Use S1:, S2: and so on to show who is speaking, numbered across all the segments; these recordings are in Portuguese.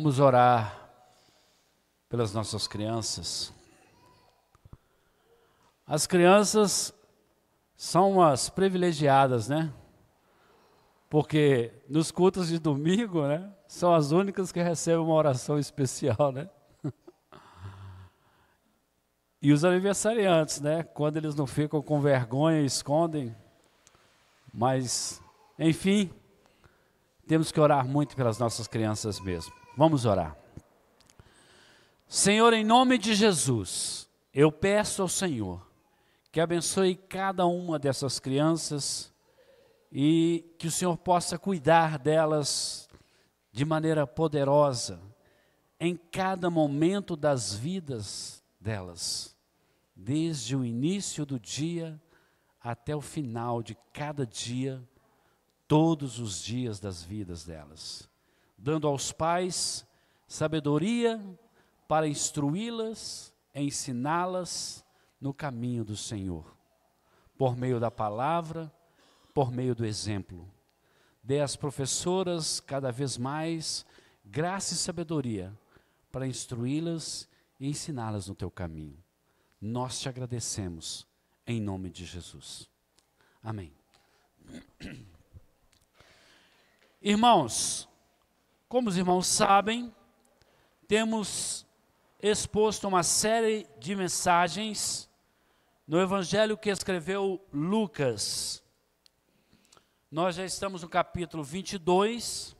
S1: Vamos orar pelas nossas crianças. As crianças são as privilegiadas, né? Porque nos cultos de domingo, né, são as únicas que recebem uma oração especial, né? E os aniversariantes, né? Quando eles não ficam com vergonha, escondem. Mas, enfim, temos que orar muito pelas nossas crianças mesmo. Vamos orar. Senhor, em nome de Jesus, eu peço ao Senhor que abençoe cada uma dessas crianças e que o Senhor possa cuidar delas de maneira poderosa em cada momento das vidas delas, desde o início do dia até o final de cada dia, todos os dias das vidas delas, dando aos pais sabedoria para instruí-las, ensiná-las no caminho do Senhor, por meio da palavra, por meio do exemplo. Dê às professoras cada vez mais graça e sabedoria para instruí-las e ensiná-las no teu caminho. Nós te agradecemos em nome de Jesus. Amém. Irmãos, como os irmãos sabem, temos exposto uma série de mensagens no evangelho que escreveu Lucas. Nós já estamos no capítulo 22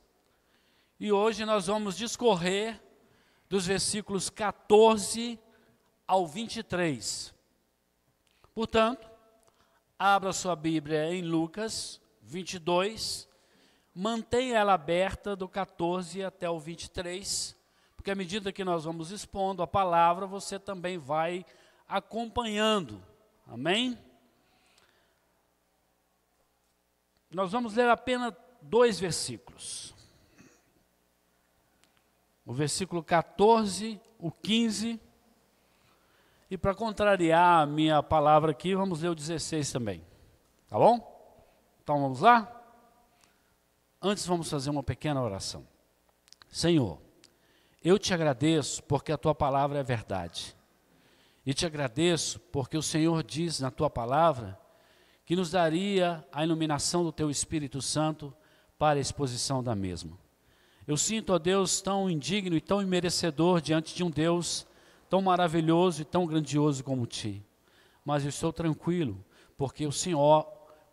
S1: e hoje nós vamos discorrer dos versículos 14 ao 23. Portanto, abra sua Bíblia em Lucas 22, mantenha ela aberta do 14 até o 23, porque à medida que nós vamos expondo a palavra, você também vai acompanhando. Amém? Nós vamos ler apenas 2 versículos. O versículo 14, o 15. E para contrariar a minha palavra aqui, vamos ler o 16 também. Tá bom? Então vamos lá? Antes vamos fazer uma pequena oração. Senhor, eu te agradeço porque a tua palavra é verdade. E te agradeço porque o Senhor diz na tua palavra que nos daria a iluminação do teu Espírito Santo para a exposição da mesma. Eu sinto, ó Deus, tão indigno e tão imerecedor diante de um Deus tão maravilhoso e tão grandioso como ti. Mas eu estou tranquilo, porque o Senhor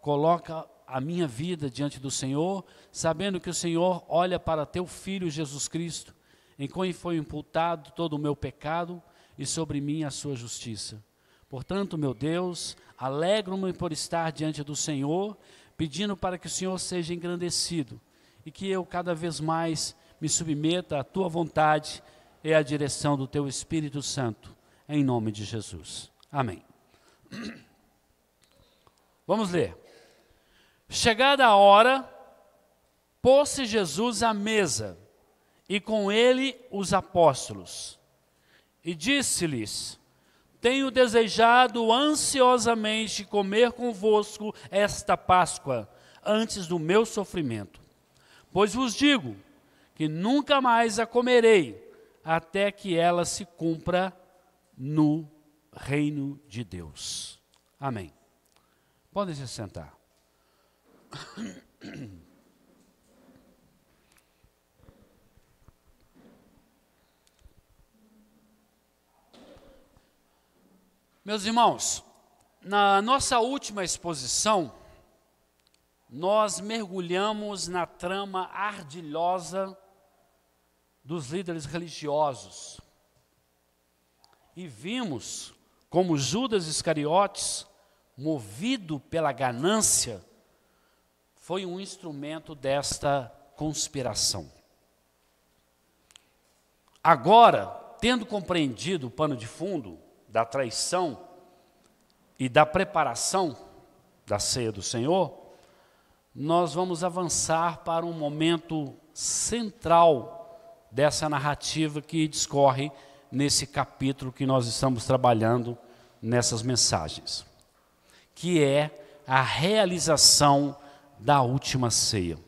S1: coloca a minha vida diante do Senhor, sabendo que o Senhor olha para teu Filho Jesus Cristo, em quem foi imputado todo o meu pecado e sobre mim a sua justiça. Portanto, meu Deus, alegro-me por estar diante do Senhor, pedindo para que o Senhor seja engrandecido e que eu cada vez mais me submeta à tua vontade e à direção do teu Espírito Santo, em nome de Jesus. Amém. Vamos ler. Chegada a hora, pôs-se Jesus à mesa, e com ele os apóstolos, e disse-lhes: tenho desejado ansiosamente comer convosco esta Páscoa, antes do meu sofrimento. Pois vos digo que nunca mais a comerei, até que ela se cumpra no reino de Deus. Amém. Podem se sentar. Meus irmãos, na nossa última exposição, nós mergulhamos na trama ardilhosa dos líderes religiosos e vimos como Judas Iscariotes, movido pela ganância, foi um instrumento desta conspiração. Agora, tendo compreendido o pano de fundo da traição e da preparação da ceia do Senhor, nós vamos avançar para um momento central dessa narrativa que discorre nesse capítulo que nós estamos trabalhando nessas mensagens, que é a realização da última ceia.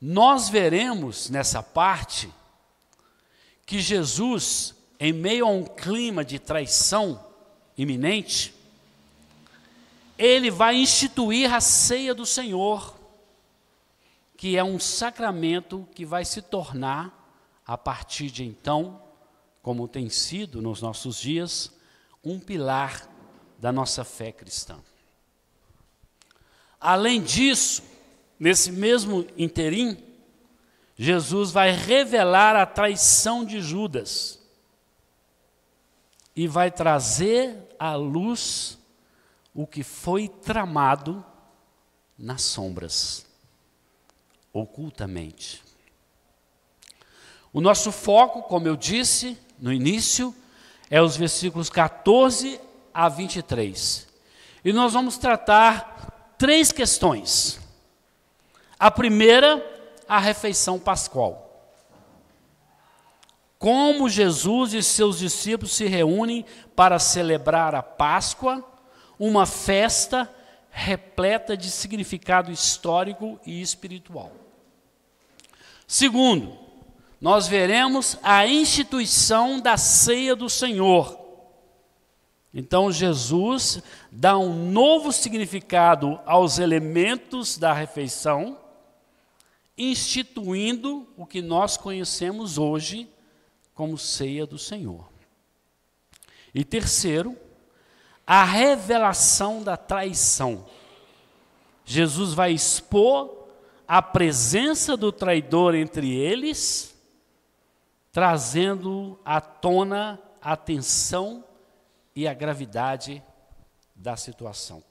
S1: nós veremos nessa parte que Jesus, em meio a um clima de traição iminente, ele vai instituir a ceia do Senhor, que é um sacramento que vai se tornar, a partir de então, como tem sido nos nossos dias, um pilar da nossa fé cristã. Além disso, nesse mesmo interim, Jesus vai revelar a traição de Judas e vai trazer à luz o que foi tramado nas sombras, ocultamente. O nosso foco, como eu disse no início, é os versículos 14 a 23. E nós vamos tratar 3 questões. A primeira, a refeição pascual. Como Jesus e seus discípulos se reúnem para celebrar a Páscoa, uma festa repleta de significado histórico e espiritual. Segundo, nós veremos a instituição da ceia do Senhor. Então Jesus dá um novo significado aos elementos da refeição, instituindo o que nós conhecemos hoje como ceia do Senhor. E terceiro, a revelação da traição. Jesus vai expor a presença do traidor entre eles, trazendo à tona a tensão e a gravidade da situação.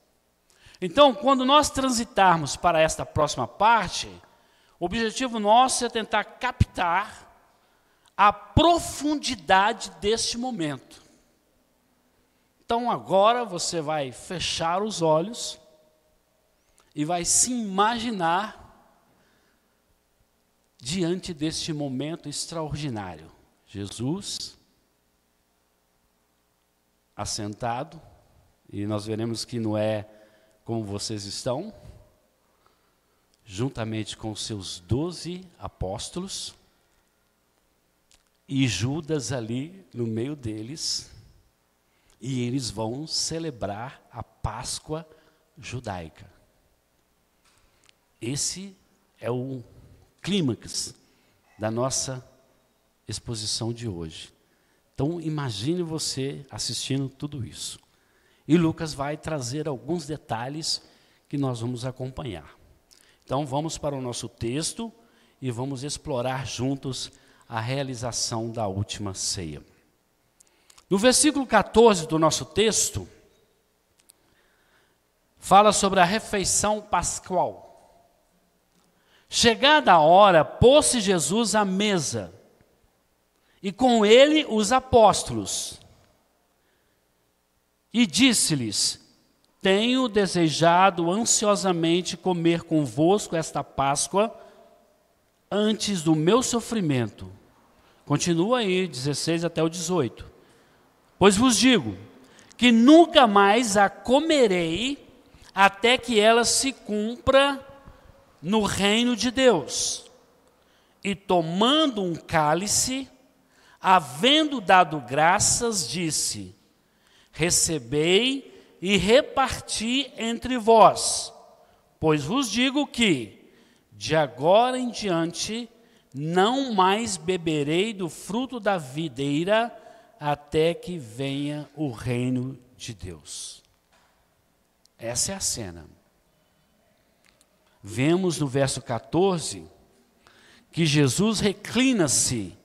S1: Então, quando nós transitarmos para esta próxima parte, o objetivo nosso é tentar captar a profundidade deste momento. Então agora você vai fechar os olhos e vai se imaginar diante deste momento extraordinário. Jesus assentado, e nós veremos que não é como vocês estão, juntamente com os seus 12 apóstolos, e Judas ali no meio deles, e eles vão celebrar a Páscoa judaica. Esse é o clímax da nossa exposição de hoje. Então imagine você assistindo tudo isso. E Lucas vai trazer alguns detalhes que nós vamos acompanhar. Então vamos para o nosso texto e vamos explorar juntos a realização da última ceia. No versículo 14 do nosso texto, fala sobre a refeição pascual. Chegada a hora, pôs-se Jesus à mesa, e com ele os apóstolos. E disse-lhes: tenho desejado ansiosamente comer convosco esta Páscoa antes do meu sofrimento. Continua aí, 16 até o 18. Pois vos digo que nunca mais a comerei até que ela se cumpra no reino de Deus. E tomando um cálice, havendo dado graças, disse: recebei e reparti entre vós, pois vos digo que, de agora em diante, não mais beberei do fruto da videira, até que venha o reino de Deus. Essa é a cena. Vemos no verso 14, que Jesus reclina-se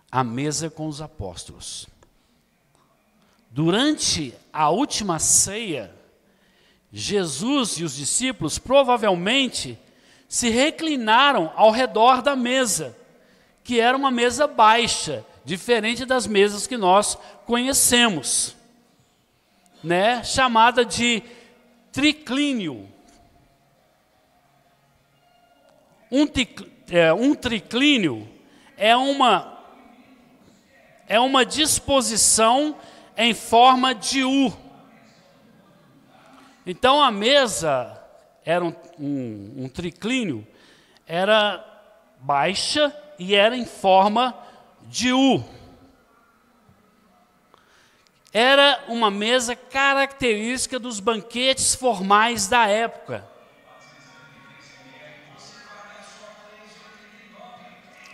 S1: à mesa com os apóstolos. Durante a última ceia, Jesus e os discípulos provavelmente se reclinaram ao redor da mesa, que era uma mesa baixa, diferente das mesas que nós conhecemos, né? Chamada de triclínio. Um triclínio é uma disposição em forma de U. Então a mesa era um triclínio, era baixa e era em forma de U. Era uma mesa característica dos banquetes formais da época.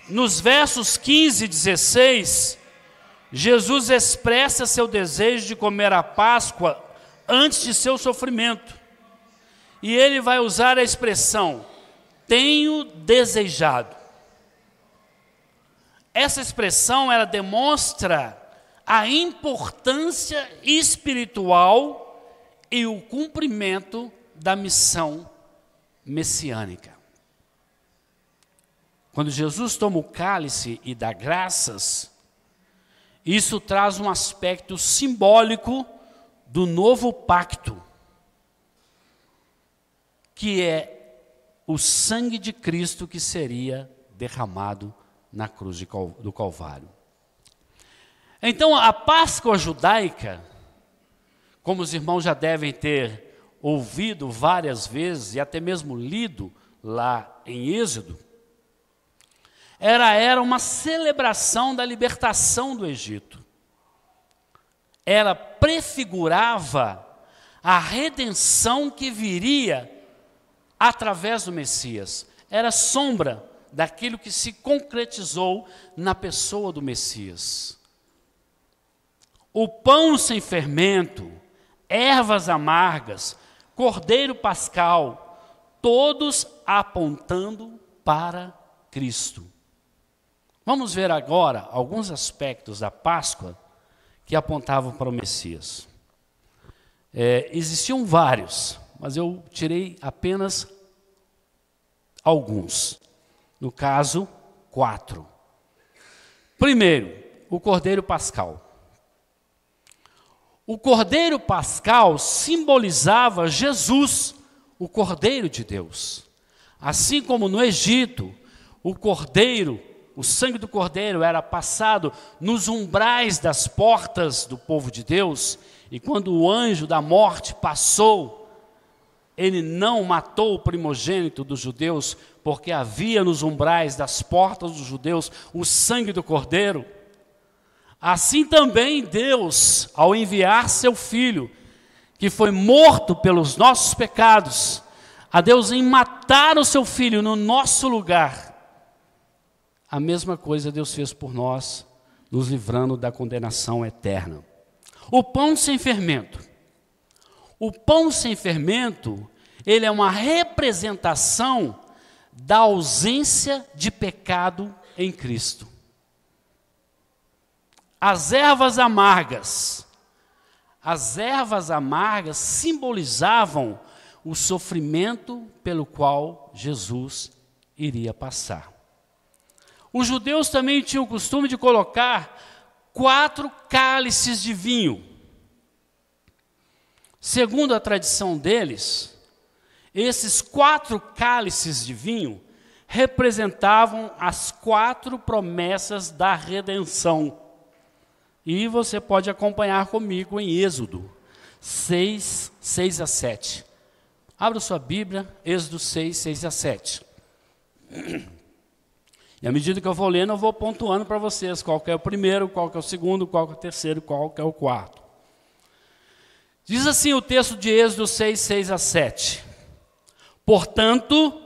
S1: Nos versos 15 e 16, Jesus expressa seu desejo de comer a Páscoa antes de seu sofrimento. E ele vai usar a expressão, tenho desejado. Essa expressão, ela demonstra a importância espiritual e o cumprimento da missão messiânica. Quando Jesus toma o cálice e dá graças, isso traz um aspecto simbólico do novo pacto, que é o sangue de Cristo que seria derramado na cruz do Calvário. Então, a Páscoa judaica, como os irmãos já devem ter ouvido várias vezes e até mesmo lido lá em Êxodo, era uma celebração da libertação do Egito. Ela prefigurava a redenção que viria através do Messias. Era sombra daquilo que se concretizou na pessoa do Messias. O pão sem fermento, ervas amargas, cordeiro pascal, todos apontando para Cristo. Vamos ver agora alguns aspectos da Páscoa que apontavam para o Messias. Existiam vários, mas eu tirei apenas alguns. No caso, 4. Primeiro, o cordeiro pascal. O cordeiro pascal simbolizava Jesus, o cordeiro de Deus. Assim como no Egito, o sangue do cordeiro era passado nos umbrais das portas do povo de Deus, e quando o anjo da morte passou, ele não matou o primogênito dos judeus, porque havia nos umbrais das portas dos judeus o sangue do cordeiro. Assim também Deus, ao enviar seu Filho, que foi morto pelos nossos pecados, a Deus em matar o seu Filho no nosso lugar, a mesma coisa Deus fez por nós, nos livrando da condenação eterna. O pão sem fermento. O pão sem fermento, ele é uma representação da ausência de pecado em Cristo. As ervas amargas simbolizavam o sofrimento pelo qual Jesus iria passar. Os judeus também tinham o costume de colocar 4 cálices de vinho. Segundo a tradição deles, esses 4 cálices de vinho representavam as 4 promessas da redenção. E você pode acompanhar comigo em Êxodo 6, 6 a 7. Abra sua Bíblia, Êxodo 6, 6 a 7. E à medida que eu vou lendo, eu vou pontuando para vocês qual que é o primeiro, qual que é o segundo, qual que é o terceiro, qual que é o quarto. Diz assim o texto de Êxodo 6, 6 a 7. Portanto,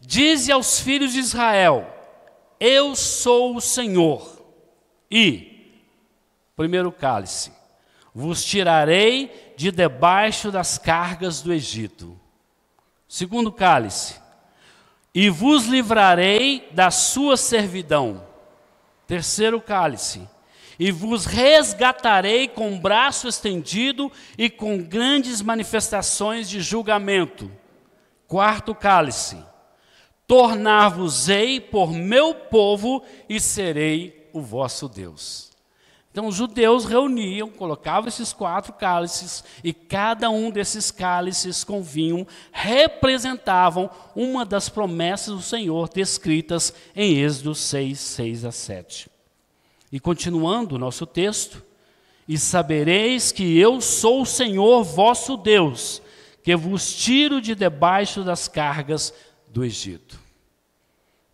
S1: dize aos filhos de Israel, eu sou o Senhor, e, primeiro cálice, vos tirarei de debaixo das cargas do Egito. Segundo cálice, e vos livrarei da sua servidão. Terceiro cálice, e vos resgatarei com braço estendido e com grandes manifestações de julgamento. Quarto cálice, tornar-vos-ei por meu povo e serei o vosso Deus. Então os judeus reuniam, colocavam esses 4 cálices, e cada um desses cálices com vinho representavam uma das promessas do Senhor descritas em Êxodo 6, 6 a 7. E continuando o nosso texto, e sabereis que eu sou o Senhor vosso Deus, que vos tiro de debaixo das cargas do Egito.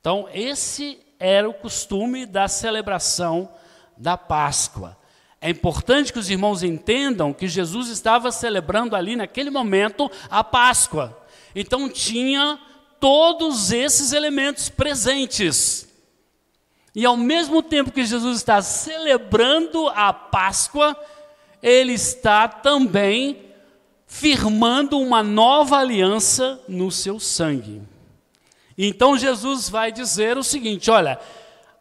S1: Então, esse era o costume da celebração da Páscoa. É importante que os irmãos entendam que Jesus estava celebrando ali, naquele momento, a Páscoa. Então, tinha todos esses elementos presentes. E ao mesmo tempo que Jesus está celebrando a Páscoa, ele está também firmando uma nova aliança no seu sangue. Então Jesus vai dizer o seguinte: olha,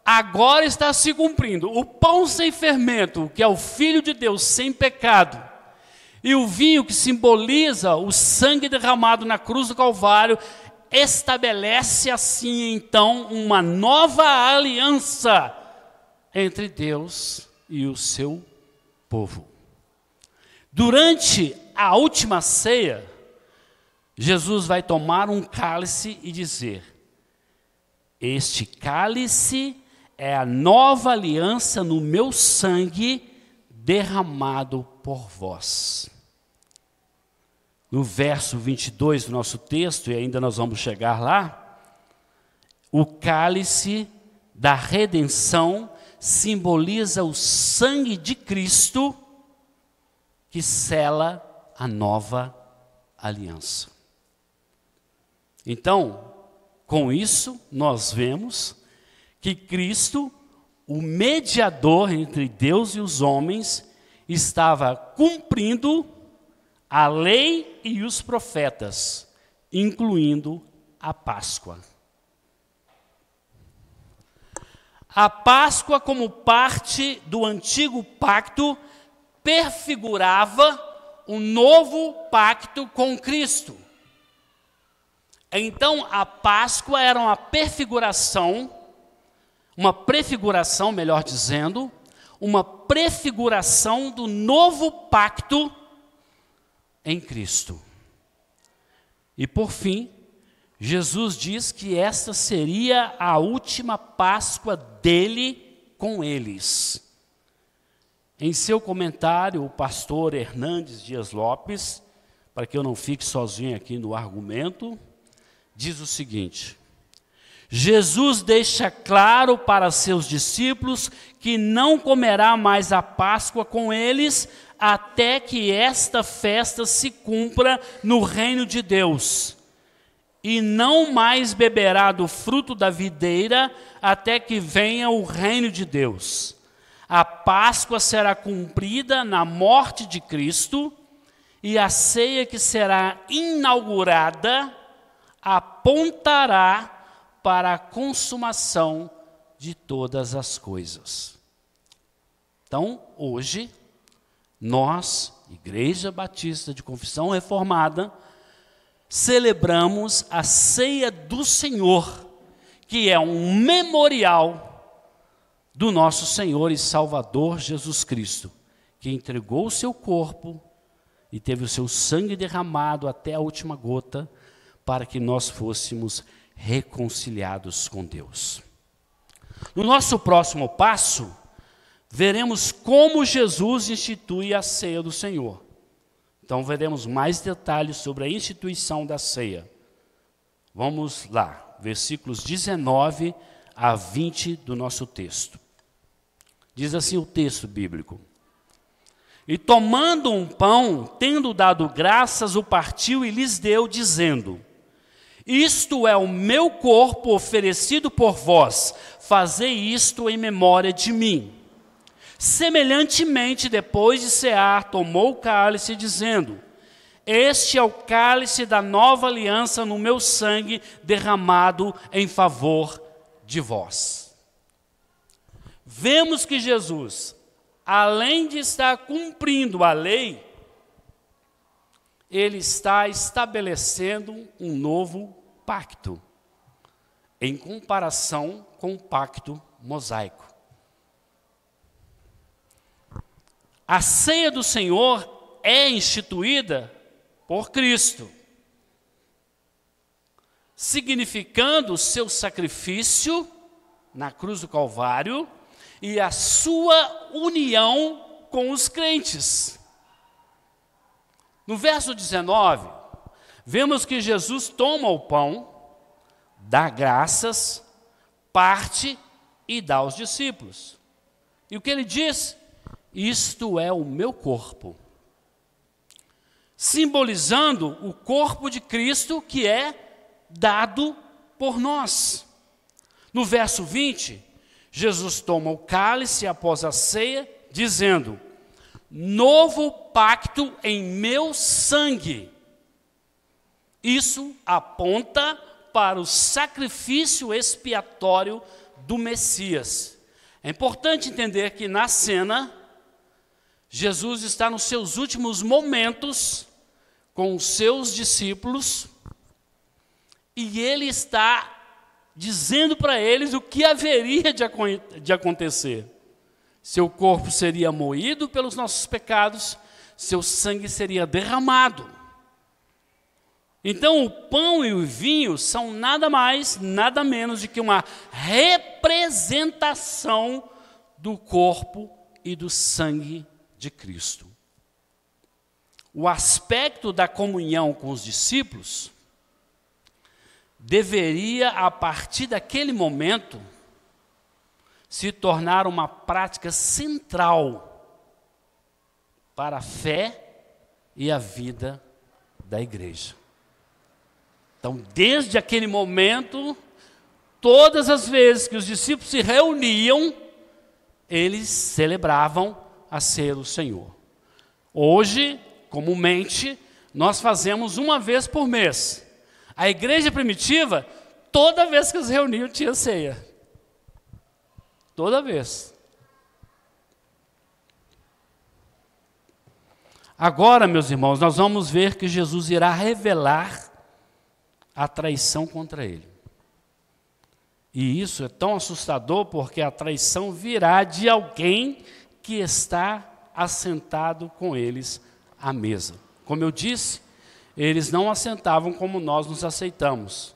S1: agora está se cumprindo o pão sem fermento, que é o Filho de Deus sem pecado, e o vinho, que simboliza o sangue derramado na cruz do Calvário, estabelece assim então uma nova aliança entre Deus e o seu povo. Durante a última ceia, Jesus vai tomar um cálice e dizer: este cálice é a nova aliança no meu sangue derramado por vós. No verso 22 do nosso texto, e ainda nós vamos chegar lá, o cálice da redenção simboliza o sangue de Cristo que sela a nova aliança. Então, com isso, nós vemos que Cristo, o mediador entre Deus e os homens, estava cumprindo a lei e os profetas, incluindo a Páscoa. A Páscoa, como parte do antigo pacto, prefigurava um novo pacto com Cristo. Então, a Páscoa era uma prefiguração, melhor dizendo, uma prefiguração do novo pacto em Cristo. E por fim, Jesus diz que esta seria a última Páscoa dele com eles. Em seu comentário, o pastor Hernandes Dias Lopes, para que eu não fique sozinho aqui no argumento, diz o seguinte: Jesus deixa claro para seus discípulos que não comerá mais a Páscoa com eles até que esta festa se cumpra no reino de Deus, e não mais beberá do fruto da videira até que venha o reino de Deus. A Páscoa será cumprida na morte de Cristo, e a ceia que será inaugurada apontará para a consumação de todas as coisas. Então, hoje, nós, Igreja Batista de Confissão Reformada, celebramos a ceia do Senhor, que é um memorial do nosso Senhor e Salvador Jesus Cristo, que entregou o seu corpo e teve o seu sangue derramado até a última gota, para que nós fôssemos reconciliados com Deus. No nosso próximo passo, veremos como Jesus institui a ceia do Senhor. Então, veremos mais detalhes sobre a instituição da ceia. Vamos lá, versículos 19 a 20 do nosso texto. Diz assim o texto bíblico: e tomando um pão, tendo dado graças, o partiu e lhes deu, dizendo: isto é o meu corpo oferecido por vós, fazei isto em memória de mim. Semelhantemente, depois de cear, tomou o cálice, dizendo: este é o cálice da nova aliança no meu sangue, derramado em favor de vós. Vemos que Jesus, além de estar cumprindo a lei, ele está estabelecendo um novo pacto, em comparação com o pacto mosaico. A ceia do Senhor é instituída por Cristo, significando o seu sacrifício na cruz do Calvário e a sua união com os crentes. No verso 19, vemos que Jesus toma o pão, dá graças, parte e dá aos discípulos. E o que ele diz? Isto é o meu corpo. Simbolizando o corpo de Cristo que é dado por nós. No verso 20, Jesus toma o cálice após a ceia, dizendo: novo pacto em meu sangue. Isso aponta para o sacrifício expiatório do Messias. É importante entender que na cena, Jesus está nos seus últimos momentos com os seus discípulos e ele está dizendo para eles o que haveria de acontecer. Seu corpo seria moído pelos nossos pecados, seu sangue seria derramado. Então o pão e o vinho são nada mais, nada menos do que uma representação do corpo e do sangue de Cristo. O aspecto da comunhão com os discípulos deveria, a partir daquele momento, se tornar uma prática central para a fé e a vida da igreja. Então, desde aquele momento, todas as vezes que os discípulos se reuniam, eles celebravam a ceia do Senhor. Hoje, comumente, nós fazemos uma vez por mês. A igreja primitiva, toda vez que eles reuniam, tinha ceia. Toda vez. Agora, meus irmãos, nós vamos ver que Jesus irá revelar a traição contra ele. E isso é tão assustador porque a traição virá de alguém que está assentado com eles à mesa. Como eu disse, eles não assentavam como nós nos assentamos.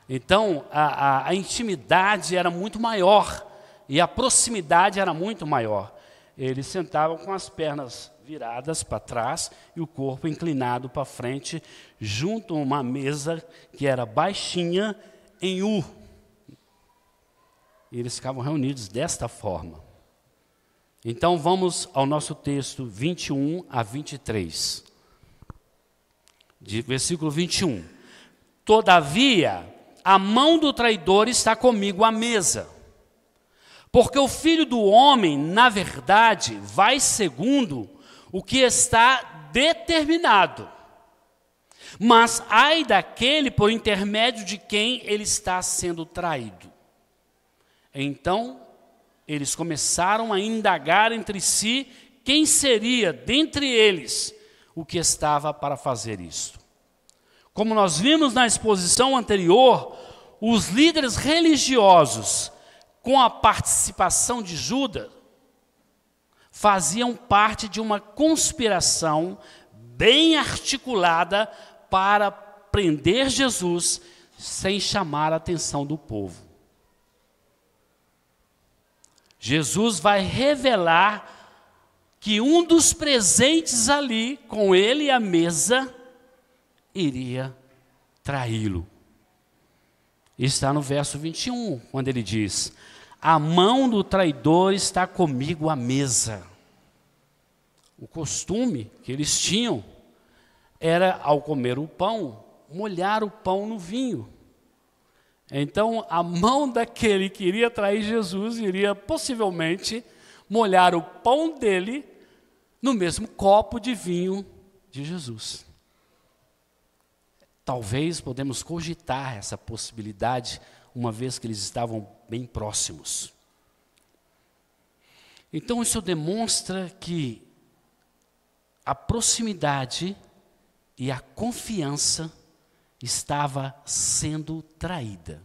S1: Então, a intimidade era muito maior e a proximidade era muito maior. Eles sentavam com as pernas viradas para trás e o corpo inclinado para frente, junto a uma mesa que era baixinha em U. E eles ficavam reunidos desta forma. Então vamos ao nosso texto 21 a 23. Versículo 21. Todavia, a mão do traidor está comigo à mesa. Porque o Filho do Homem, na verdade, vai segundo o que está determinado. Mas ai daquele por intermédio de quem ele está sendo traído. Então, eles começaram a indagar entre si quem seria dentre eles o que estava para fazer isto. Como nós vimos na exposição anterior, os líderes religiosos, com a participação de Judas, faziam parte de uma conspiração bem articulada para prender Jesus sem chamar a atenção do povo. Jesus vai revelar que um dos presentes ali, com ele à mesa, iria traí-lo. Está no verso 21, quando ele diz: a mão do traidor está comigo à mesa. O costume que eles tinham era, ao comer o pão, molhar o pão no vinho. Então, a mão daquele que iria trair Jesus iria possivelmente molhar o pão dele no mesmo copo de vinho de Jesus. Talvez podemos cogitar essa possibilidade, uma vez que eles estavam bem próximos. Então, isso demonstra que a proximidade e a confiança estava sendo traída,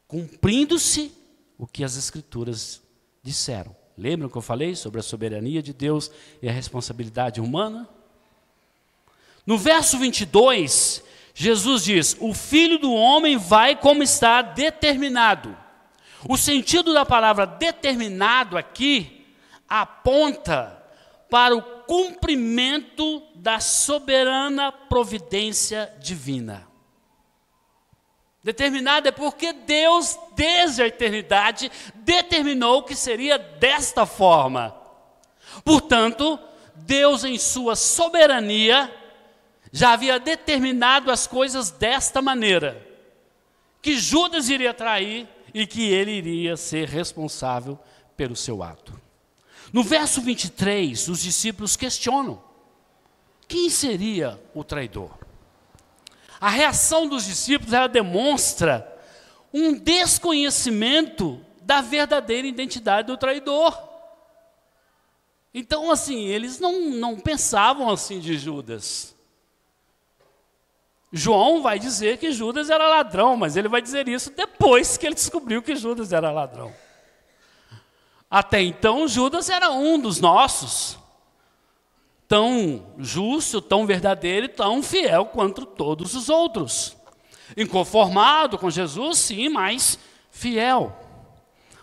S1: cumprindo-se o que as Escrituras disseram. Lembram que eu falei sobre a soberania de Deus e a responsabilidade humana? No verso 22, Jesus diz: o Filho do Homem vai como está determinado. O sentido da palavra determinado aqui aponta para o cumprimento da soberana providência divina. Determinado é porque Deus, desde a eternidade, determinou que seria desta forma. Portanto, Deus, em sua soberania, já havia determinado as coisas desta maneira: que Judas iria trair e que ele iria ser responsável pelo seu ato. No verso 23, os discípulos questionam: quem seria o traidor? A reação dos discípulos, ela demonstra um desconhecimento da verdadeira identidade do traidor. Então, assim, eles não pensavam assim de Judas. João vai dizer que Judas era ladrão, mas ele vai dizer isso depois que ele descobriu que Judas era ladrão. Até então, Judas era um dos nossos, tão justo, tão verdadeiro e tão fiel quanto todos os outros. Inconformado com Jesus, sim, mas fiel.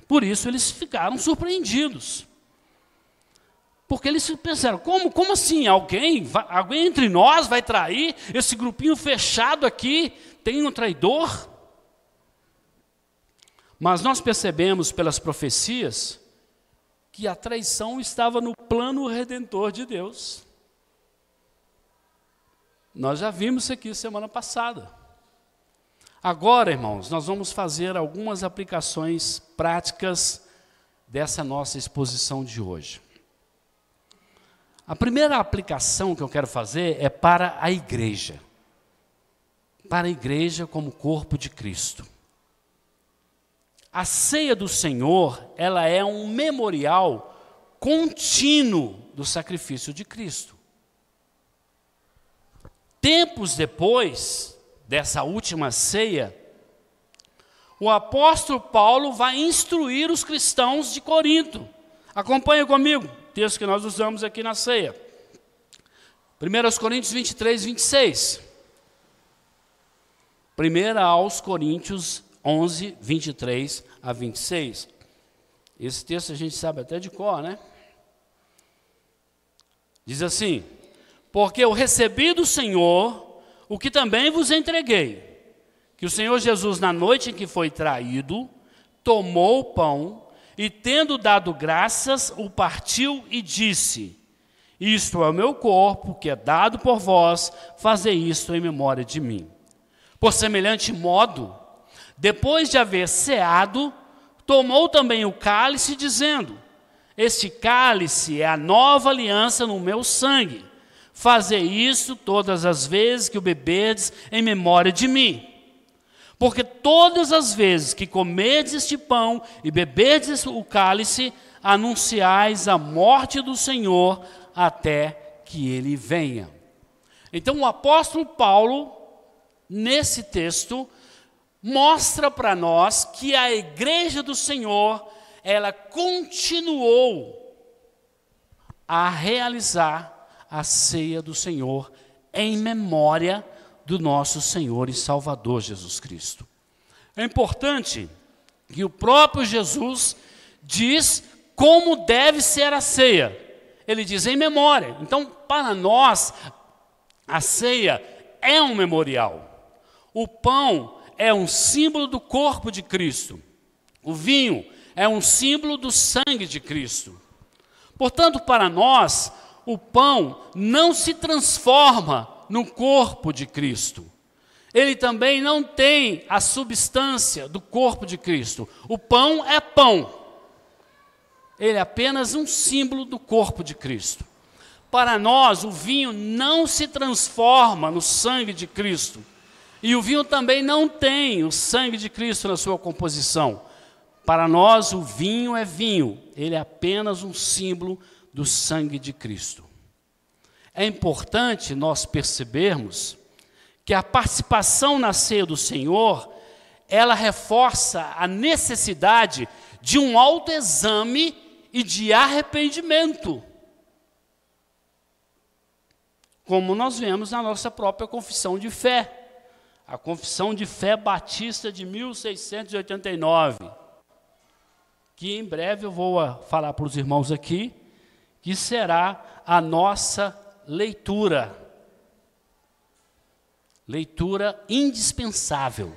S1: Por isso eles ficaram surpreendidos. Porque eles pensaram: como assim? Alguém entre nós vai trair? Esse grupinho fechado aqui tem um traidor? Mas nós percebemos pelas profecias que a traição estava no plano redentor de Deus. Nós já vimos isso aqui semana passada. Agora, irmãos, nós vamos fazer algumas aplicações práticas dessa nossa exposição de hoje. A primeira aplicação que eu quero fazer é para a igreja. Para a igreja como corpo de Cristo. A ceia do Senhor, ela é um memorial contínuo do sacrifício de Cristo. Tempos depois dessa última ceia, o apóstolo Paulo vai instruir os cristãos de Corinto. Acompanha comigo o texto que nós usamos aqui na ceia. 1 Coríntios 23, 26. 1 aos Coríntios 11, 23 a 26. Esse texto a gente sabe até de cor, né? Diz assim: porque eu recebi do Senhor o que também vos entreguei, que o Senhor Jesus, na noite em que foi traído, tomou o pão e, tendo dado graças, o partiu e disse: isto é o meu corpo, que é dado por vós, fazei isto em memória de mim. Por semelhante modo, depois de haver ceado, tomou também o cálice, dizendo: este cálice é a nova aliança no meu sangue. Fazei isso todas as vezes que o beberdes em memória de mim. Porque todas as vezes que comerdes este pão e beberdes o cálice, anunciais a morte do Senhor até que ele venha. Então o apóstolo Paulo, nesse texto, mostra para nós que a igreja do Senhor, ela continuou a realizar a ceia do Senhor em memória do nosso Senhor e Salvador Jesus Cristo. É importante que o próprio Jesus diz como deve ser a ceia. Ele diz em memória. Então, para nós, a ceia é um memorial. O pão é um símbolo do corpo de Cristo. O vinho é um símbolo do sangue de Cristo. Portanto, para nós, o pão não se transforma no corpo de Cristo. Ele também não tem a substância do corpo de Cristo. O pão é pão. Ele é apenas um símbolo do corpo de Cristo. Para nós, o vinho não se transforma no sangue de Cristo. E o vinho também não tem o sangue de Cristo na sua composição. Para nós, o vinho é vinho. Ele é apenas um símbolo do sangue de Cristo. É importante nós percebermos que a participação na ceia do Senhor, ela reforça a necessidade de um autoexame e de arrependimento. Como nós vemos na nossa própria confissão de fé. A confissão de fé batista de 1689. Que em breve eu vou falar para os irmãos aqui, que será a nossa leitura indispensável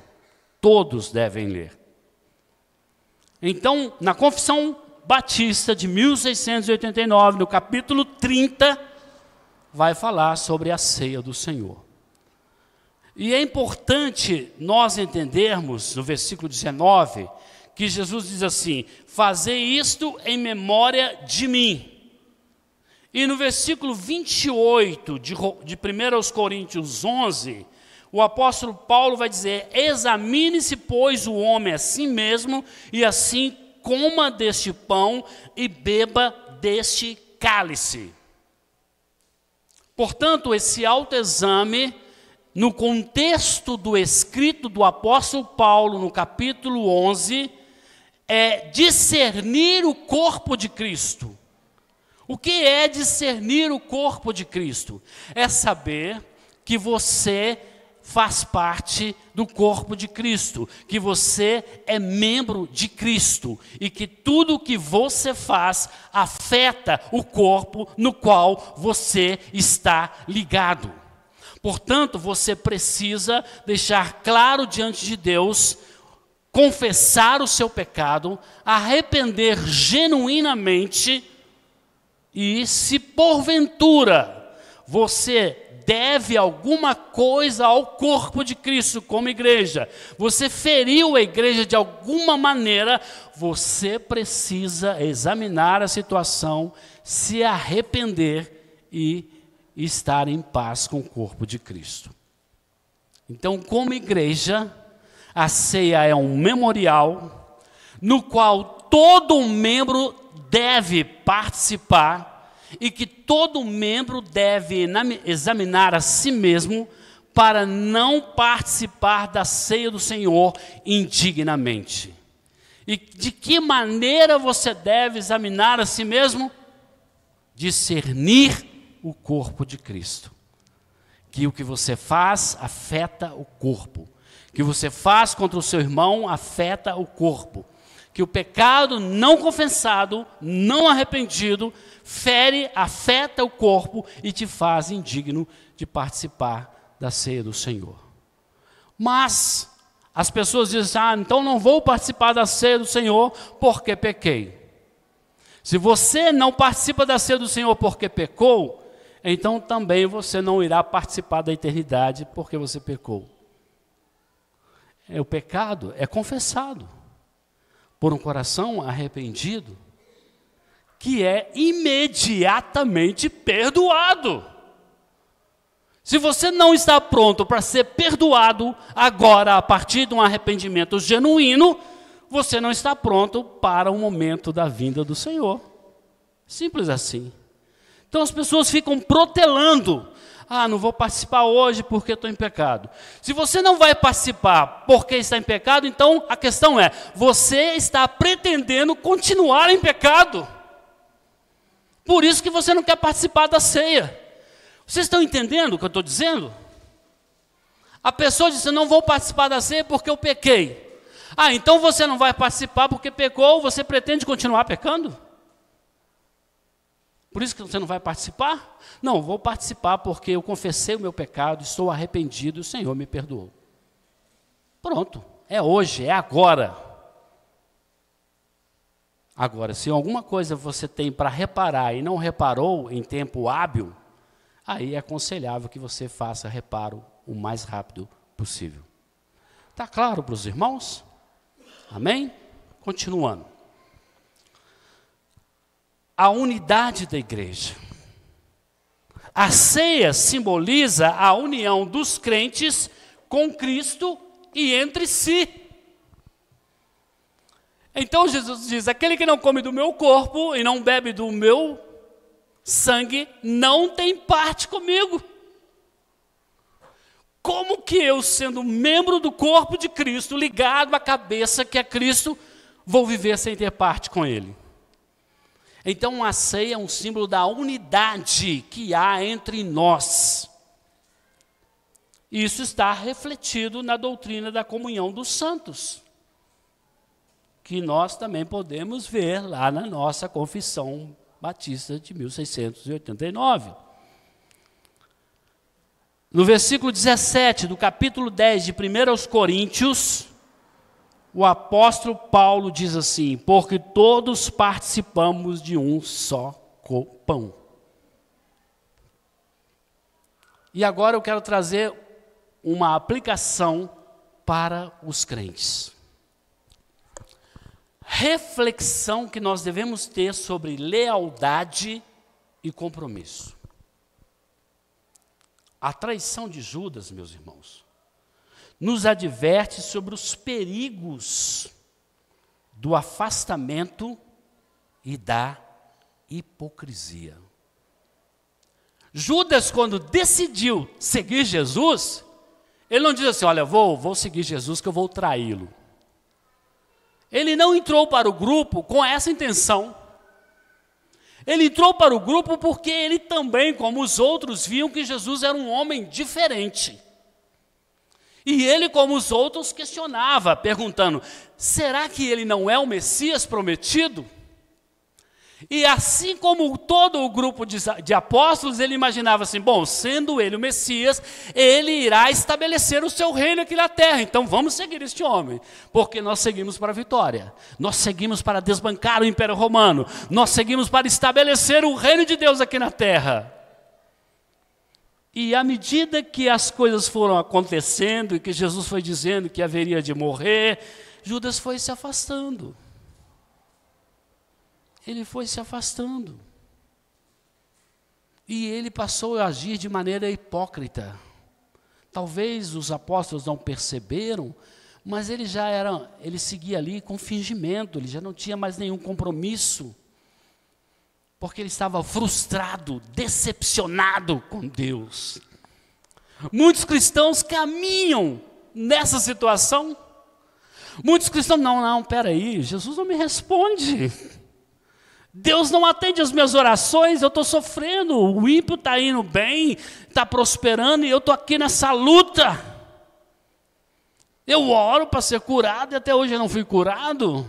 S1: Todos devem ler. Então, na Confissão Batista de 1689, no capítulo 30, vai falar sobre a ceia do Senhor. E é importante nós entendermos, no versículo 19, que Jesus diz assim: fazei isto em memória de mim. E no versículo 28 de 1 Coríntios 11, o apóstolo Paulo vai dizer: examine-se, pois, o homem a si mesmo, e assim coma deste pão e beba deste cálice. Portanto, esse autoexame, no contexto do escrito do apóstolo Paulo, no capítulo 11, é discernir o corpo de Cristo. O que é discernir o corpo de Cristo? É saber que você faz parte do corpo de Cristo, que você é membro de Cristo e que tudo o que você faz afeta o corpo no qual você está ligado. Portanto, você precisa deixar claro diante de Deus, confessar o seu pecado, arrepender genuinamente e, se porventura você deve alguma coisa ao corpo de Cristo como igreja, você feriu a igreja de alguma maneira, você precisa examinar a situação, se arrepender e estar em paz com o corpo de Cristo. Então, como igreja, a ceia é um memorial no qual todo membro deve participar e que todo membro deve examinar a si mesmo para não participar da ceia do Senhor indignamente. E de que maneira você deve examinar a si mesmo? Discernir o corpo de Cristo. Que o que você faz afeta o corpo. Que você faz contra o seu irmão afeta o corpo. Que o pecado não confessado, não arrependido, fere, afeta o corpo e te faz indigno de participar da ceia do Senhor. Mas as pessoas dizem: então não vou participar da ceia do Senhor porque pequei. Se você não participa da ceia do Senhor porque pecou, então também você não irá participar da eternidade porque você pecou. O pecado é confessado por um coração arrependido, que é imediatamente perdoado. Se você não está pronto para ser perdoado agora, a partir de um arrependimento genuíno, você não está pronto para o momento da vinda do Senhor. Simples assim. Então as pessoas ficam protelando: não vou participar hoje porque estou em pecado. Se você não vai participar porque está em pecado, então a questão é: você está pretendendo continuar em pecado. Por isso que você não quer participar da ceia. Vocês estão entendendo o que eu estou dizendo? A pessoa diz: eu não vou participar da ceia porque eu pequei. Então você não vai participar porque pecou, você pretende continuar pecando? Por isso que você não vai participar? Não, vou participar porque eu confessei o meu pecado, estou arrependido e o Senhor me perdoou. Pronto, é hoje, é agora. Agora, se alguma coisa você tem para reparar e não reparou em tempo hábil, aí é aconselhável que você faça reparo o mais rápido possível. Está claro para os irmãos? Amém? Continuando. A unidade da igreja. A ceia simboliza a união dos crentes com Cristo e entre si. Então Jesus diz: aquele que não come do meu corpo e não bebe do meu sangue, não tem parte comigo. Como que eu, sendo membro do corpo de Cristo, ligado à cabeça que é Cristo, vou viver sem ter parte com Ele? Então a ceia é um símbolo da unidade que há entre nós. Isso está refletido na doutrina da comunhão dos santos, que nós também podemos ver lá na nossa Confissão Batista de 1689. No versículo 17 do capítulo 10 de 1 Coríntios, o apóstolo Paulo diz assim: porque todos participamos de um só pão. E agora eu quero trazer uma aplicação para os crentes. Reflexão que nós devemos ter sobre lealdade e compromisso. A traição de Judas, meus irmãos, nos adverte sobre os perigos do afastamento e da hipocrisia. Judas, quando decidiu seguir Jesus, ele não diz assim: olha, vou seguir Jesus que eu vou traí-lo. Ele não entrou para o grupo com essa intenção. Ele entrou para o grupo porque ele também, como os outros, viam que Jesus era um homem diferente. E ele, como os outros, questionava, perguntando: será que ele não é o Messias prometido? E assim como todo o grupo de apóstolos, ele imaginava assim: bom, sendo ele o Messias, ele irá estabelecer o seu reino aqui na terra, então vamos seguir este homem, porque nós seguimos para a vitória, nós seguimos para desbancar o Império Romano, nós seguimos para estabelecer o reino de Deus aqui na terra. E à medida que as coisas foram acontecendo, e que Jesus foi dizendo que haveria de morrer, Judas foi se afastando. Ele foi se afastando. E ele passou a agir de maneira hipócrita. Talvez os apóstolos não perceberam, mas ele seguia ali com fingimento, ele já não tinha mais nenhum compromisso, porque ele estava frustrado, decepcionado com Deus. Muitos cristãos caminham nessa situação. Muitos cristãos, não, peraí, Jesus não me responde. Deus não atende as minhas orações, eu estou sofrendo, o ímpio está indo bem, está prosperando e eu estou aqui nessa luta. Eu oro para ser curado e até hoje eu não fui curado.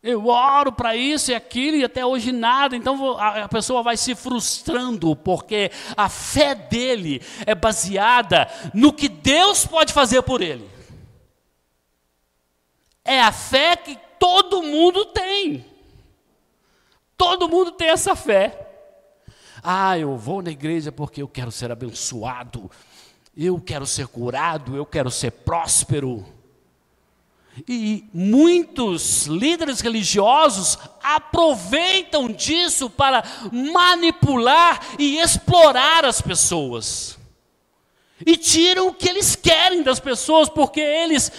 S1: Eu oro para isso e aquilo e até hoje nada. Então a pessoa vai se frustrando, porque a fé dele é baseada no que Deus pode fazer por ele. É a fé que todo mundo tem. Todo mundo tem essa fé. Eu vou na igreja porque eu quero ser abençoado, eu quero ser curado, eu quero ser próspero. E muitos líderes religiosos aproveitam disso para manipular e explorar as pessoas. E tiram o que eles querem das pessoas, porque eles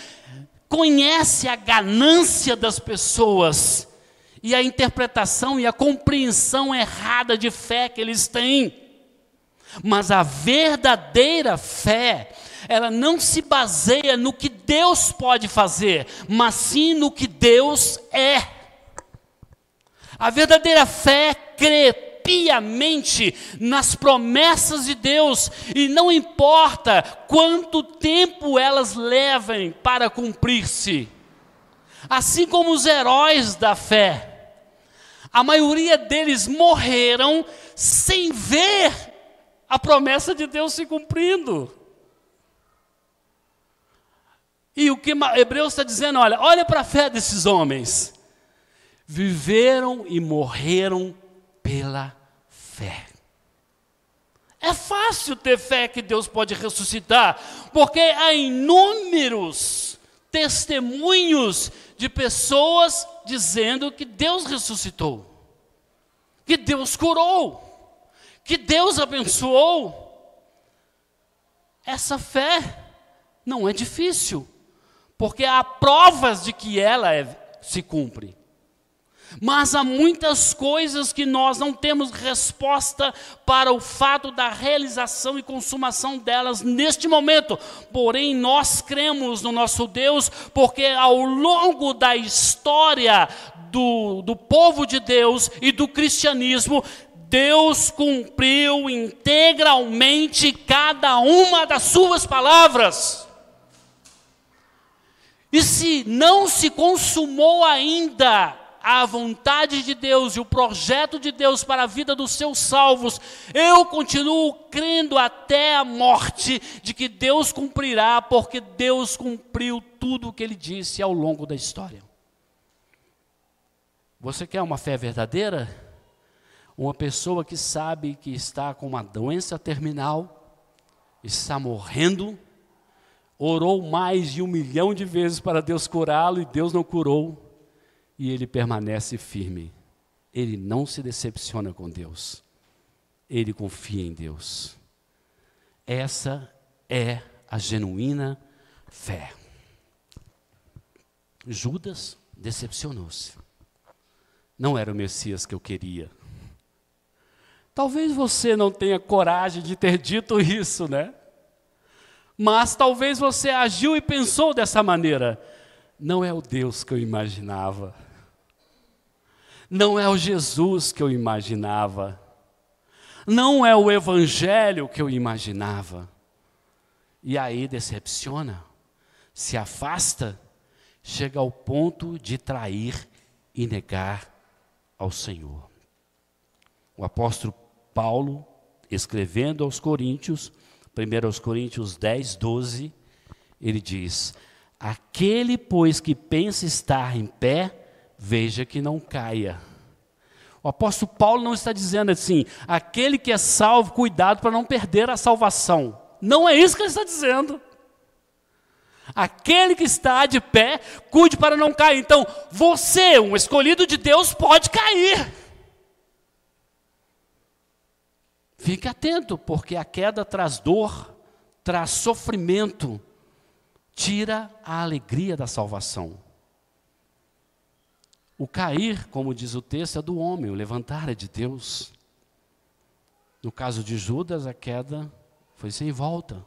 S1: conhecem a ganância das pessoas e a interpretação e a compreensão errada de fé que eles têm. Mas a verdadeira fé, ela não se baseia no que Deus pode fazer, mas sim no que Deus é. A verdadeira fé crê piamente nas promessas de Deus, e não importa quanto tempo elas levem para cumprir-se. Assim como os heróis da fé, a maioria deles morreram sem ver a promessa de Deus se cumprindo. E o que Hebreus está dizendo, olha para a fé desses homens. Viveram e morreram pela fé. É fácil ter fé que Deus pode ressuscitar, porque há inúmeros testemunhos de pessoas dizendo que Deus ressuscitou, que Deus curou, que Deus abençoou. Essa fé não é difícil, porque há provas de que ela se cumpre. Mas há muitas coisas que nós não temos resposta para o fato da realização e consumação delas neste momento. Porém, nós cremos no nosso Deus, porque ao longo da história do povo de Deus e do cristianismo, Deus cumpriu integralmente cada uma das suas palavras. E se não se consumou ainda a vontade de Deus e o projeto de Deus para a vida dos seus salvos, eu continuo crendo até a morte de que Deus cumprirá, porque Deus cumpriu tudo o que Ele disse ao longo da história. Você quer uma fé verdadeira? Uma pessoa que sabe que está com uma doença terminal, está morrendo, orou mais de 1 milhão de vezes para Deus curá-lo e Deus não curou, e ele permanece firme. Ele não se decepciona com Deus, ele confia em Deus. Essa é a genuína fé. Judas decepcionou-se. Não era o Messias que eu queria. Talvez você não tenha coragem de ter dito isso, né? Mas talvez você agiu e pensou dessa maneira. Não é o Deus que eu imaginava. Não é o Jesus que eu imaginava. Não é o Evangelho que eu imaginava. E aí decepciona, se afasta, chega ao ponto de trair e negar ao Senhor. O apóstolo Paulo, escrevendo aos Coríntios, 1 Coríntios 10, 12, ele diz: aquele, pois, que pensa estar em pé, veja que não caia. O apóstolo Paulo não está dizendo assim, aquele que é salvo, cuidado para não perder a salvação. Não é isso que ele está dizendo. Aquele que está de pé, cuide para não cair. Então, você, um escolhido de Deus, pode cair. Fique atento, porque a queda traz dor, traz sofrimento, tira a alegria da salvação. O cair, como diz o texto, é do homem, o levantar é de Deus. No caso de Judas, a queda foi sem volta.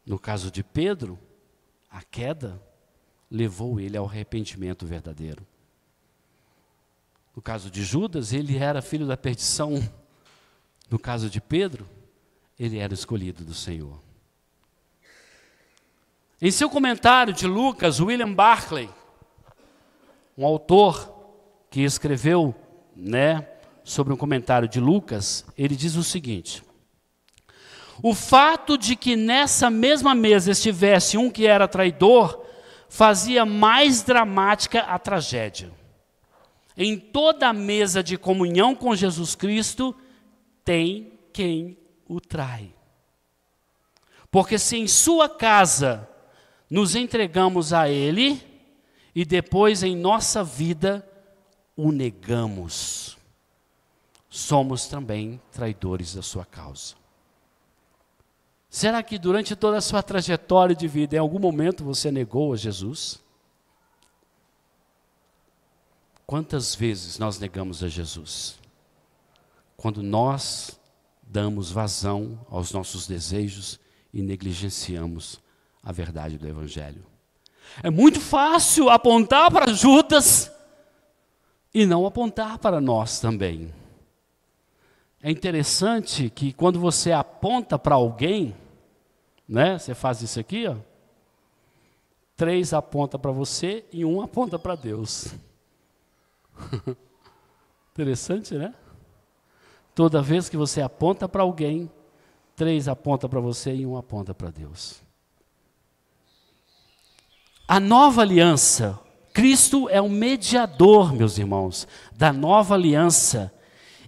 S1: No caso de Pedro, a queda levou ele ao arrependimento verdadeiro. No caso de Judas, ele era filho da perdição. No caso de Pedro, ele era escolhido do Senhor. Em seu comentário de Lucas, William Barclay, um autor que escreveu, sobre um comentário de Lucas, ele diz o seguinte: o fato de que nessa mesma mesa estivesse um que era traidor, fazia mais dramática a tragédia. Em toda a mesa de comunhão com Jesus Cristo, tem quem o trai. Porque se em sua casa nos entregamos a Ele, e depois em nossa vida o negamos, somos também traidores da sua causa. Será que durante toda a sua trajetória de vida, em algum momento você negou a Jesus? Quantas vezes nós negamos a Jesus? Quando nós damos vazão aos nossos desejos e negligenciamos a verdade do Evangelho. É muito fácil apontar para Judas e não apontar para nós também. É interessante que quando você aponta para alguém, você faz isso aqui, 3 aponta para você e 1 aponta para Deus. Interessante, né? Toda vez que você aponta para alguém, 3 aponta para você e 1 aponta para Deus. A nova aliança, Cristo é o mediador, meus irmãos, da nova aliança,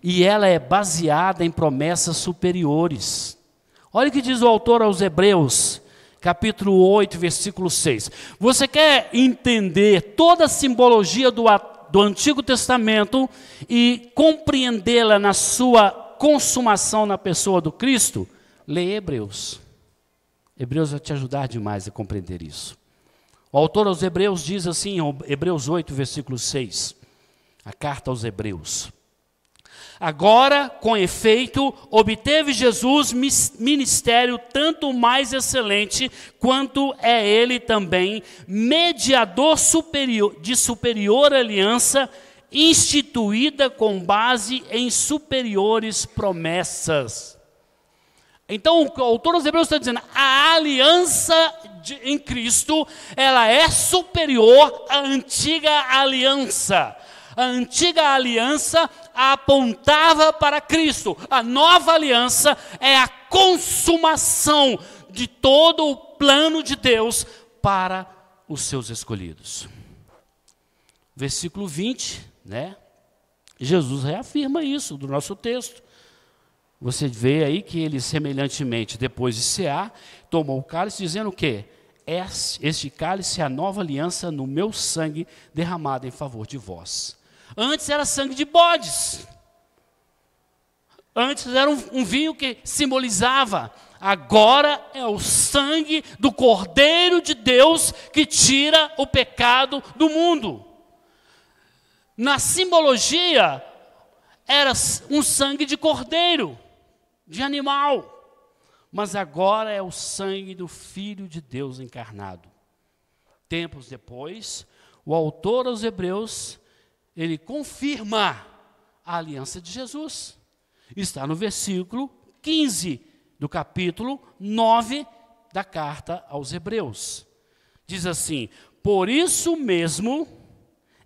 S1: e ela é baseada em promessas superiores. Olha o que diz o autor aos Hebreus, capítulo 8, versículo 6. Você quer entender toda a simbologia do Antigo Testamento e compreendê-la na sua consumação na pessoa do Cristo? Leia Hebreus. Hebreus vai te ajudar demais a compreender isso. O autor aos Hebreus diz assim, em Hebreus 8, versículo 6, a carta aos Hebreus: agora, com efeito, obteve Jesus ministério tanto mais excelente, quanto é ele também mediador de superior aliança, instituída com base em superiores promessas. Então, o autor aos Hebreus está dizendo, a aliança em Cristo, ela é superior à antiga aliança. A antiga aliança apontava para Cristo. A nova aliança é a consumação de todo o plano de Deus para os seus escolhidos. Versículo 20, né? Jesus reafirma isso do nosso texto. Você vê aí que ele, semelhantemente, depois de cear, tomou o cálice, dizendo o quê? Este cálice é a nova aliança no meu sangue derramado em favor de vós. Antes era sangue de bodes. Antes era um vinho que simbolizava. Agora é o sangue do Cordeiro de Deus que tira o pecado do mundo. Na simbologia, era um sangue de cordeiro, de animal. Mas agora é o sangue do Filho de Deus encarnado. Tempos depois, o autor aos Hebreus, ele confirma a aliança de Jesus. Está no versículo 15 do capítulo 9 da carta aos Hebreus. Diz assim: por isso mesmo,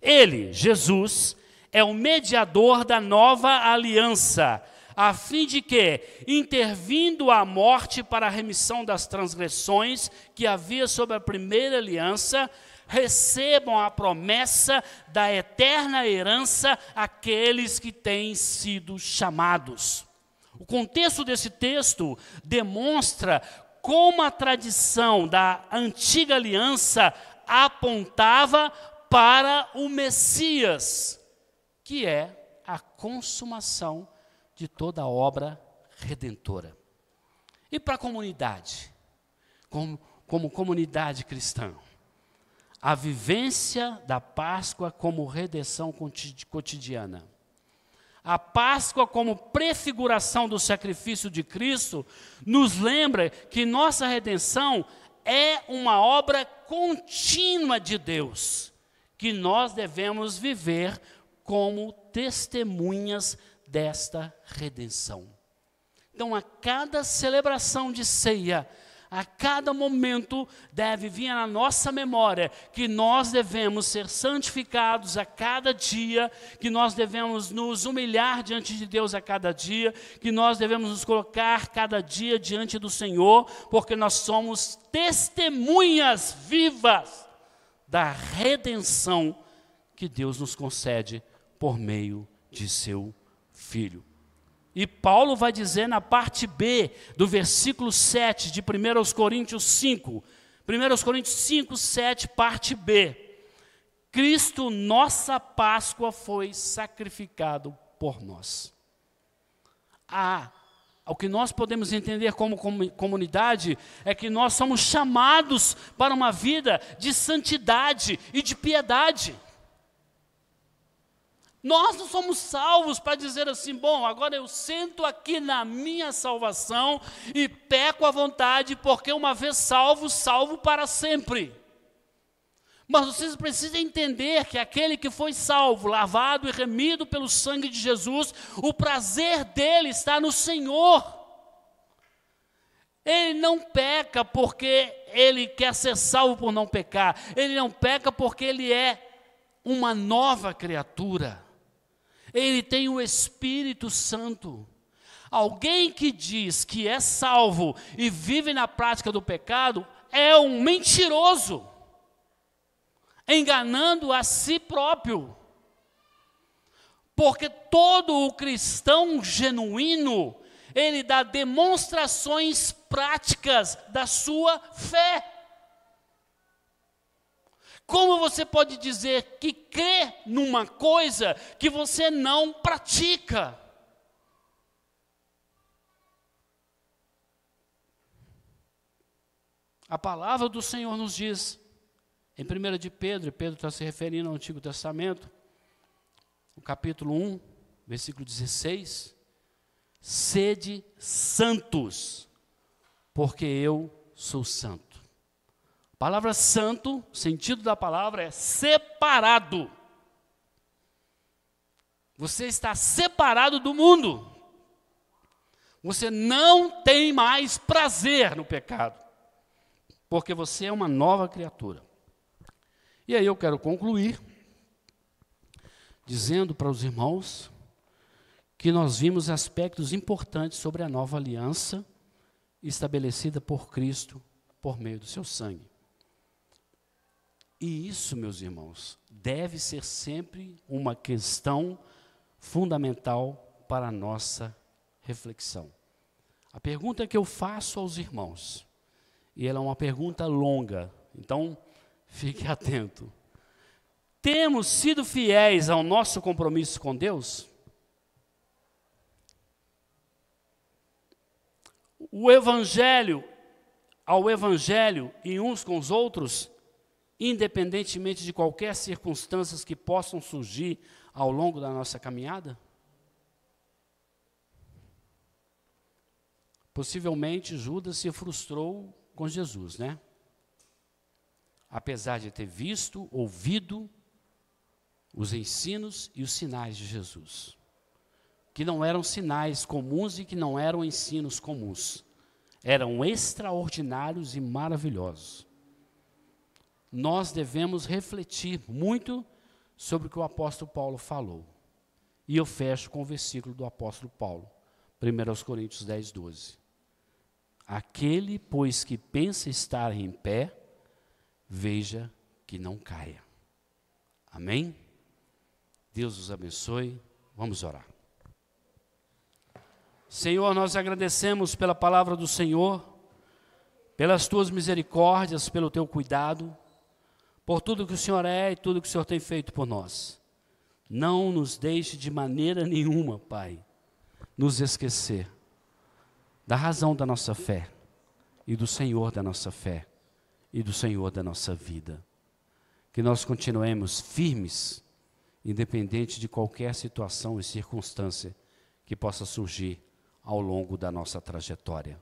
S1: ele, Jesus, é o mediador da nova aliança, a fim de que, intervindo a morte para a remissão das transgressões que havia sobre a primeira aliança, recebam a promessa da eterna herança aqueles que têm sido chamados. O contexto desse texto demonstra como a tradição da antiga aliança apontava para o Messias, que é a consumação de toda a obra redentora. E para a comunidade, como comunidade cristã, a vivência da Páscoa como redenção cotidiana. A Páscoa como prefiguração do sacrifício de Cristo nos lembra que nossa redenção é uma obra contínua de Deus, que nós devemos viver como testemunhas desta redenção. Então, a cada celebração de ceia, a cada momento deve vir na nossa memória que nós devemos ser santificados a cada dia, que nós devemos nos humilhar diante de Deus a cada dia, que nós devemos nos colocar cada dia diante do Senhor, porque nós somos testemunhas vivas da redenção que Deus nos concede por meio de seu Filho. E Paulo vai dizer na parte B do versículo 7 de 1 Coríntios 5, 1 Coríntios 5, 7, parte B. Cristo, nossa Páscoa, foi sacrificado por nós. O que nós podemos entender como comunidade é que nós somos chamados para uma vida de santidade e de piedade. Nós não somos salvos para dizer assim, bom, agora eu sento aqui na minha salvação e peco à vontade, porque uma vez salvo, salvo para sempre. Mas vocês precisam entender que aquele que foi salvo, lavado e remido pelo sangue de Jesus, o prazer dele está no Senhor. Ele não peca porque ele quer ser salvo por não pecar. Ele não peca porque ele é uma nova criatura. Ele tem o Espírito Santo. Alguém que diz que é salvo e vive na prática do pecado é um mentiroso, enganando a si próprio. Porque todo o cristão genuíno, ele dá demonstrações práticas da sua fé. Como você pode dizer que crê numa coisa que você não pratica? A palavra do Senhor nos diz, em 1 de Pedro, e Pedro está se referindo ao Antigo Testamento, no capítulo 1, versículo 16, sede santos, porque eu sou santo. A palavra santo, o sentido da palavra é separado. Você está separado do mundo. Você não tem mais prazer no pecado, porque você é uma nova criatura. E aí eu quero concluir dizendo para os irmãos que nós vimos aspectos importantes sobre a nova aliança estabelecida por Cristo por meio do seu sangue. E isso, meus irmãos, deve ser sempre uma questão fundamental para a nossa reflexão. A pergunta que eu faço aos irmãos, e ela é uma pergunta longa, então fique atento. Temos sido fiéis ao nosso compromisso com Deus? Ao Evangelho e uns com os outros, independentemente de qualquer circunstâncias que possam surgir ao longo da nossa caminhada? Possivelmente Judas se frustrou com Jesus, né? Apesar de ter visto, ouvido os ensinos e os sinais de Jesus, que não eram sinais comuns e que não eram ensinos comuns, eram extraordinários e maravilhosos. Nós devemos refletir muito sobre o que o apóstolo Paulo falou. E eu fecho com o versículo do apóstolo Paulo, 1 Coríntios 10, 12. Aquele, pois, que pensa estar em pé, veja que não caia. Amém? Deus os abençoe. Vamos orar. Senhor, nós agradecemos pela palavra do Senhor, pelas tuas misericórdias, pelo teu cuidado, por tudo que o Senhor é e tudo que o Senhor tem feito por nós. Não nos deixe de maneira nenhuma, Pai, nos esquecer da razão da nossa fé e do Senhor da nossa fé e do Senhor da nossa vida. Que nós continuemos firmes, independente de qualquer situação e circunstância que possa surgir ao longo da nossa trajetória.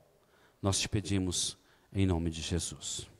S1: Nós te pedimos em nome de Jesus.